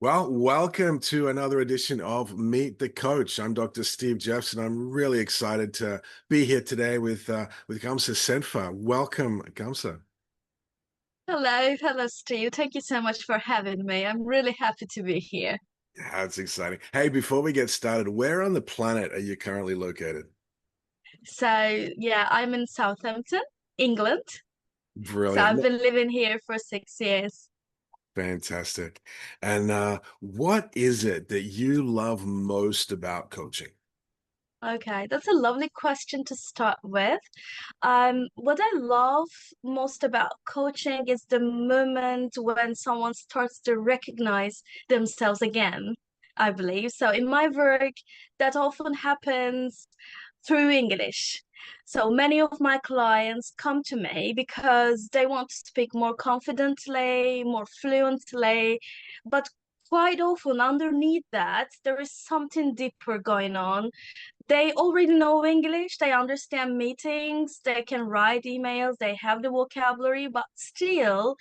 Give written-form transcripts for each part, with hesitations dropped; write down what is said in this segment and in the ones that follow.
Well, welcome to another edition of Meet the Coach. I'm Dr. Steve Jeffson. I'm really excited to be here today with Gamze Senfer. Welcome, Gamze. Hello, Steve. Thank you so much for having me. I'm really happy to be here. Yeah, it's exciting. Hey, before we get started, where on the planet are you currently located? So, I'm in Southampton, England. So Brilliant. I've been living here for 6 years. Fantastic. And what is it that you love most about coaching? Okay, that's a lovely question to start with. What I love most about coaching is the moment when someone starts to recognize themselves again, I believe. So in my work, that often happens through English. So many of my clients come to me because they want to speak more confidently, more fluently, but quite often underneath that, there is something deeper going on. They already know English, they understand meetings, they can write emails, they have the vocabulary, but still,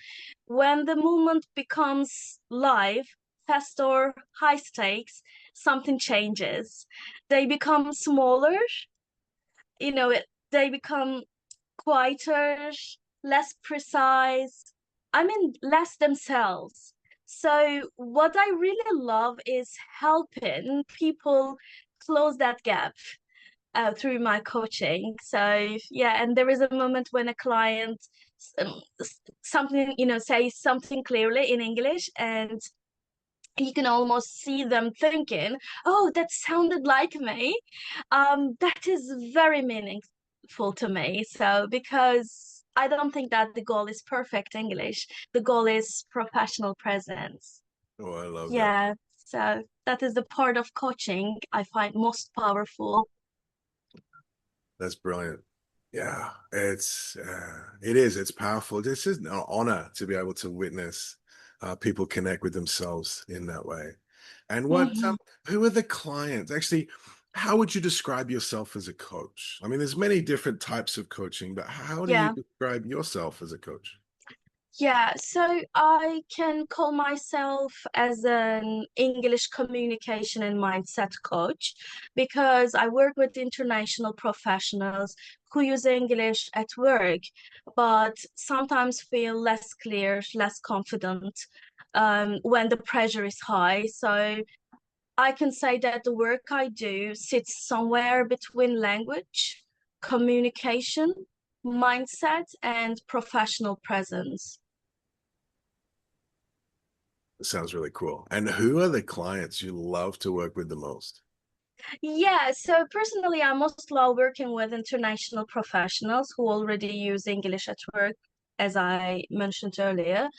when the moment becomes live, fast or high stakes, something changes. They become smaller, they become quieter, less precise, less themselves. So, what I really love is helping people close that gap through my coaching. So yeah, and there is a moment when a client something says something clearly in English, and you can almost see them thinking, "Oh, that sounded like me." That is very meaningful to me. So because I don't think that the goal is perfect English, the goal is professional presence. Oh, I love that. Yeah. So that is the part of coaching I find most powerful. That's brilliant. Yeah, it's powerful. This is an honor to be able to witness people connect with themselves in that way. And Mhm. who are the clients? Actually, how would you describe yourself as a coach? I mean, there's many different types of coaching, but how do you Yeah. describe yourself as a coach? Yeah, so I can call myself as an English communication and mindset coach because I work with international professionals who use English at work, but sometimes feel less clear, less confident when the pressure is high. So I can say that the work I do sits somewhere between language, communication, mindset, and professional presence. It sounds really cool. And who are the clients you love to work with the most? Yeah, so personally, I most love working with international professionals who already use English at work, as I mentioned earlier.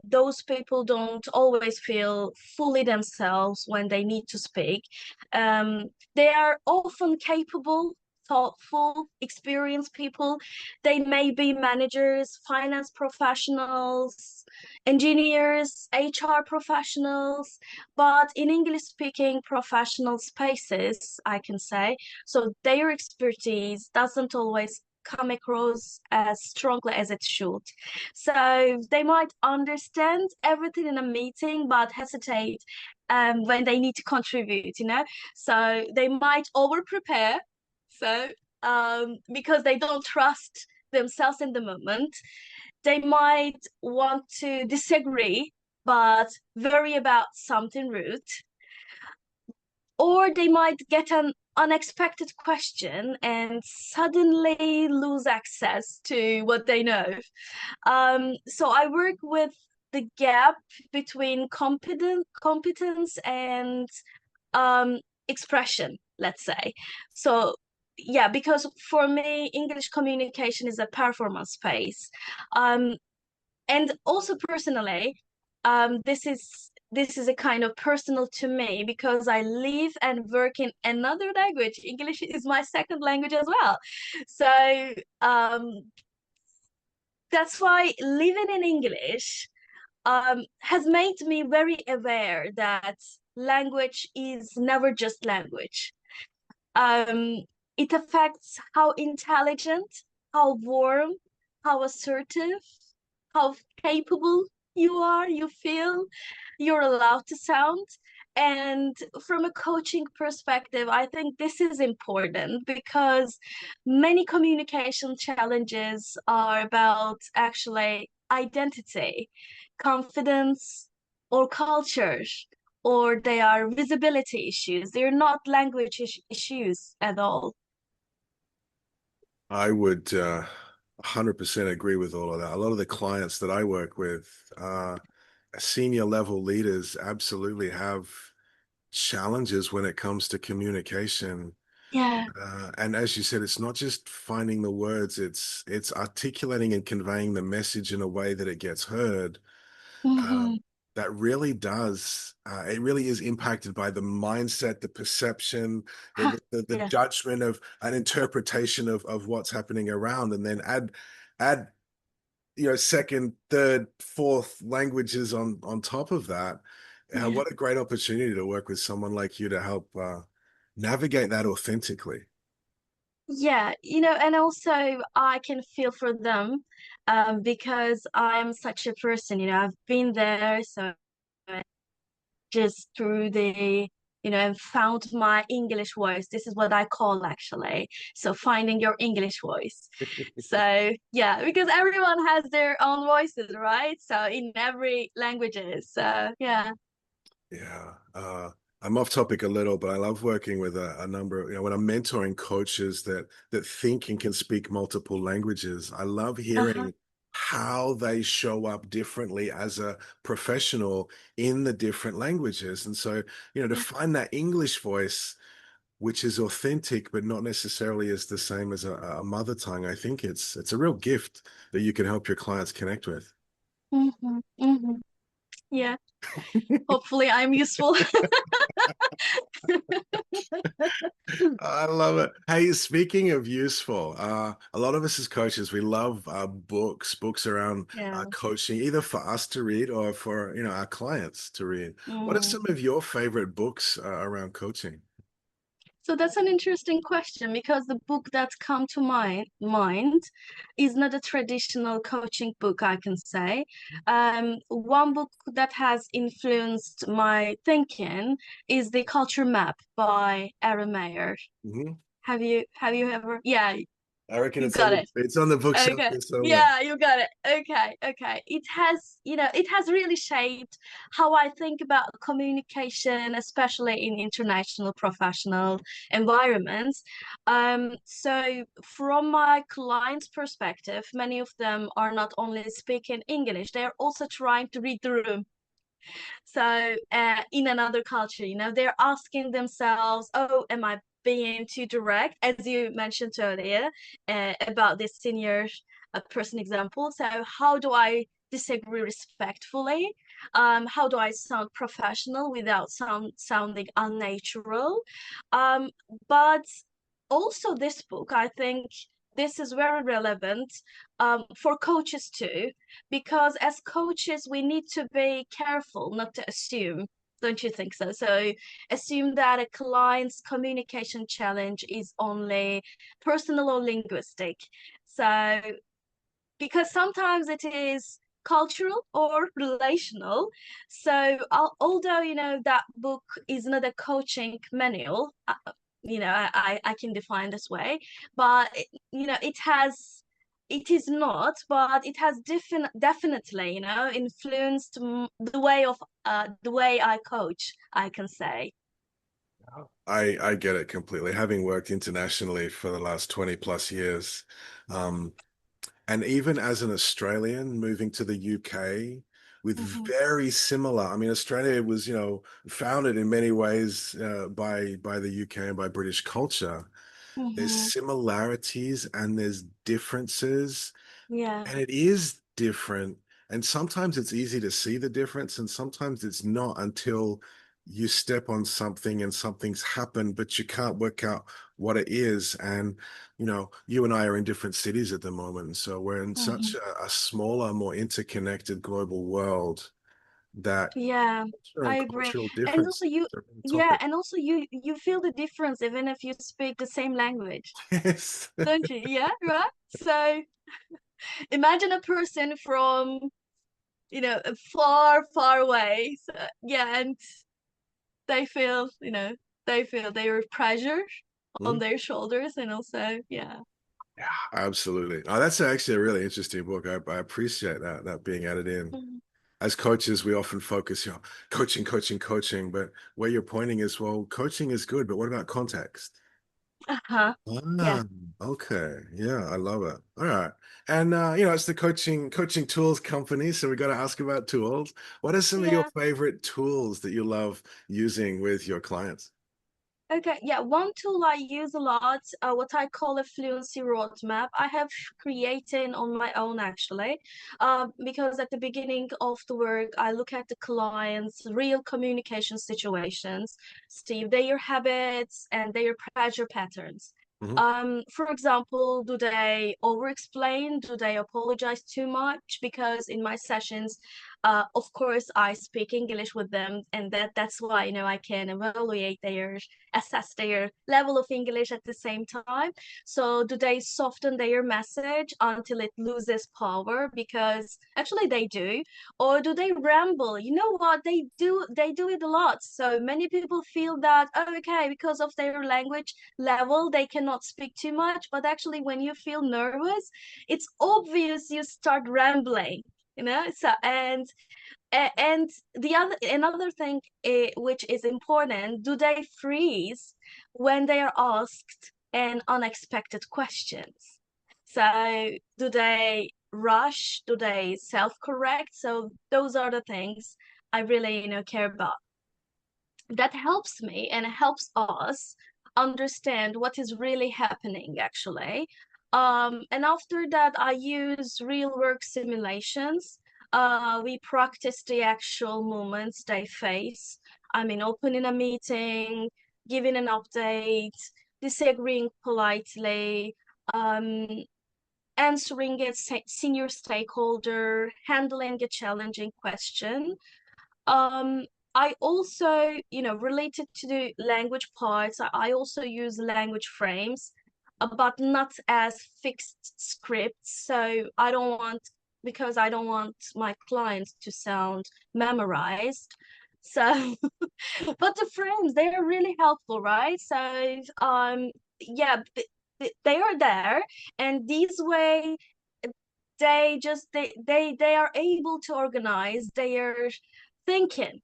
Those people don't always feel fully themselves when they need to speak. They are often capable, thoughtful, experienced people. They may be managers, finance professionals, engineers, HR professionals, but in English speaking professional spaces, I can say, so their expertise doesn't always come across as strongly as it should. So they might understand everything in a meeting, but hesitate when they need to contribute. So they might over prepare. So because they don't trust themselves in the moment, they might want to disagree, but worry about something rude, or they might get an unexpected question and suddenly lose access to what they know. So I work with the gap between competence and um, expression, let's say. So yeah, because for me, English communication is a performance space. Um, and also personally, this is a kind of personal to me because I live and work in another language. English is my second language as well. So that's why living in English has made me very aware that language is never just language. Um, it affects how intelligent, how warm, how assertive, how capable. you feel you're allowed to sound. And from a coaching perspective, I think this is important because many communication challenges are about actually identity, confidence, or culture, or they are visibility issues. They're not language issues at all. I would 100% agree with all of that. A lot of the clients that I work with, senior level leaders absolutely have challenges when it comes to communication. Yeah. And as you said, it's not just finding the words, it's articulating and conveying the message in a way that it gets heard. Hmm. Um, that really does, it really is impacted by the mindset, the perception, the Yeah. judgment of an interpretation of what's happening around, and then add second, third, fourth languages on top of that. Yeah. What a great opportunity to work with someone like you to help navigate that authentically. Yeah, and also I can feel for them because I'm such a person, I've been there, so I just through and found my English voice. This is what I call actually. So finding your English voice. So yeah, because everyone has their own voices, right? So in every languages. So yeah. Yeah. I'm off topic a little, but I love working with a number of, when I'm mentoring coaches that think and can speak multiple languages. I love Uh-huh. hearing how they show up differently as a professional in the different languages. And so, to Yeah. find that English voice, which is authentic, but not necessarily as the same as a mother tongue, I think it's a real gift that you can help your clients connect with. Hmm. Hmm. Yeah. Hopefully I'm useful. I love it. Hey, speaking of useful, a lot of us as coaches, we love books around Yeah. coaching, either for us to read or for, our clients to read. What are Mm. some of your favorite books around coaching? So that's an interesting question because the book that's come to my mind is not a traditional coaching book, I can say. One book that has influenced my thinking is The Culture Map by Aaron Mayer. Hmm. Have you ever? Yeah, I reckon you got it. it's on the bookshelf Okay. here somewhere. Yeah, you got it. Okay, okay. It has really shaped how I think about communication, especially in international professional environments. So from my clients' perspective, many of them are not only speaking English, they are also trying to read the room. So, in another culture, they're asking themselves, oh, am I being too direct? As you mentioned earlier, about this senior person example. So, how do I disagree respectfully? How do I sound professional without sounding unnatural? Um, but also, this book, I think this is very relevant for coaches too, because as coaches, we need to be careful not to assume. Don't you think so? So assume that a client's communication challenge is only personal or linguistic. So because sometimes it is cultural or relational. So although that book is not a coaching manual, I can define this way, but it is not, but it has definitely influenced the way I coach, I can say. I get it completely. Having worked internationally for the last 20 plus years, um, and even as an Australian moving to the UK with Hmm. very similar, I mean, Australia was, founded in many ways by the UK and by British culture. There's Hmm. similarities and there's differences, Yeah. and it is different. And sometimes it's easy to see the difference, and sometimes it's not until you step on something and something's happened, but you can't work out what it is. And, you and I are in different cities at the moment. And so we're in such Hmm. a smaller, more interconnected global world that Yeah, culture I and agree. cultural And also difference you, is a real yeah, topic. and also you feel the difference even if you speak the same language, Yes. don't you? Yeah, right? So imagine a person from far, far away. So, yeah, and they feel, they feel their pressure on Mhm. their shoulders, and also, yeah. Yeah, absolutely. Oh, that's actually a really interesting book. I appreciate that being added in. Mhm. As coaches, we often focus, coaching, coaching, coaching. But where you're pointing is, well, coaching is good, but what about context? Uh-huh. Yeah. Ah, okay. Yeah, I love it. All right. And it's the coaching tools company, so we got to ask about tools. What are some of your Yeah. favorite tools that you love using with your clients? Okay, yeah, one tool I use a lot, what I call a fluency roadmap, I have created on my own actually, because at the beginning of the work, I look at the clients' real communication situations, Steve, their habits and their pressure patterns. Hmm. For example, do they over-explain? Do they apologize too much? Because in my sessions, of course, I speak English with them, and that's why, I can evaluate assess their level of English at the same time. So do they soften their message until it loses power? Because actually they do. Or do they ramble? You know what? They do it a lot. So many people feel that, oh, okay, because of their language level, they cannot speak too much. But actually, when you feel nervous, it's obvious you start rambling. So and the other another thing, which is important, do they freeze when they are asked an unexpected questions? So do they rush? Do they self-correct? So those are the things I really, care about. That helps me and helps us understand what is really happening actually. And after that, I use real work simulations. We practice the actual moments they face. I mean, opening a meeting, giving an update, disagreeing politely, um, answering a senior stakeholder, handling a challenging question. um, I also, related to the language parts, I also use language frames, but not as fixed scripts. So because I don't want my clients to sound memorized. So, but the frames, they are really helpful, right? So, yeah, they are there, and these way they are able to organize their thinking,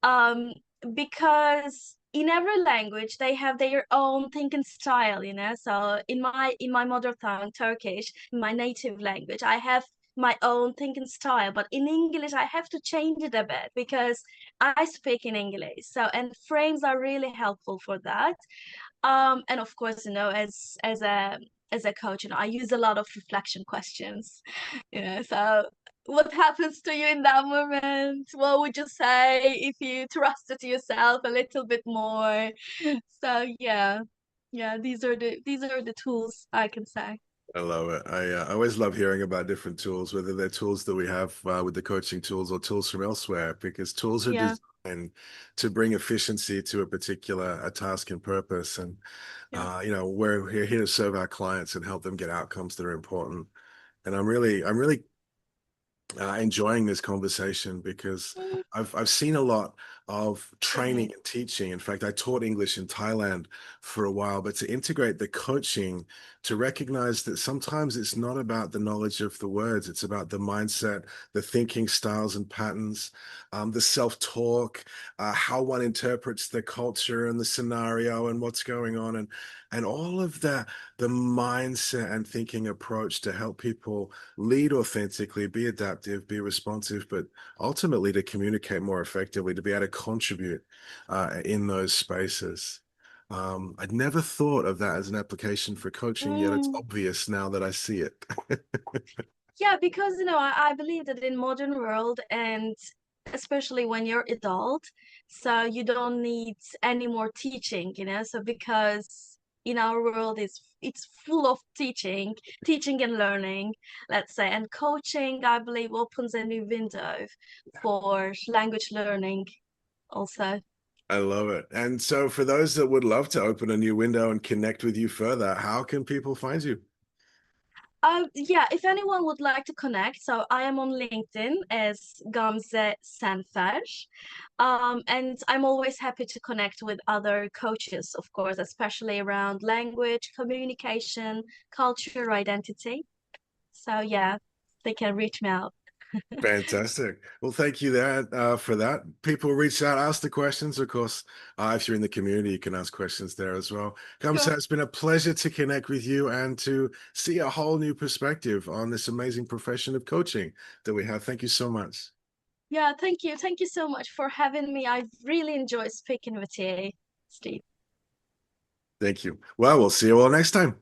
um because in every language they have their own thinking style, so in my mother tongue Turkish, in my native language, I have my own thinking style, but in English I have to change it a bit because I speak in English. So, and frames are really helpful for that. And of course, as a coach, I use a lot of reflection questions. So what happens to you in that moment? What would you say if you trusted yourself a little bit more? So yeah, yeah, these are the tools I can say. I love it. I always love hearing about different tools, whether they're tools that we have with the coaching tools or tools from elsewhere, because tools are Yeah, designed to bring efficiency to a particular a task and purpose. And yeah. we're here to serve our clients and help them get outcomes that are important. And I'm really enjoying this conversation because Mm, I've seen a lot of training great. and teaching. In fact, I taught English in Thailand for a while, but to integrate the coaching, to recognize that sometimes it's not about the knowledge of the words, it's about the mindset, the thinking styles and patterns, the self-talk, how one interprets the culture and the scenario and what's going on, and all of that, the mindset and thinking approach to help people lead authentically, be adaptive, be responsive, but ultimately to communicate more effectively, to be able to contribute in those spaces. I'd never thought of that as an application for coaching, yet it's Mm. obvious now that I see it. Yeah, because I believe that in modern world, and especially when you're adult, so you don't need any more teaching, so because in our world it's full of teaching and learning, let's say, and coaching, I believe, opens a new window for language learning also. I love it. And so, for those that would love to open a new window and connect with you further, how can people find you? Yeah, if anyone would like to connect, so I am on LinkedIn as Gamze Senfer. And I'm always happy to connect with other coaches, of course, especially around language, communication, culture, identity. So yeah, they can reach me out. Fantastic. Well, thank you there for that. People reach out, ask the questions. Of course, if you're in the community, you can ask questions there as well. Sure. Kamsa, it's been a pleasure to connect with you and to see a whole new perspective on this amazing profession of coaching that we have. Thank you so much. Yeah, thank you. Thank you so much for having me. I really enjoyed speaking with you, Steve. Thank you. Well, we'll see you all next time.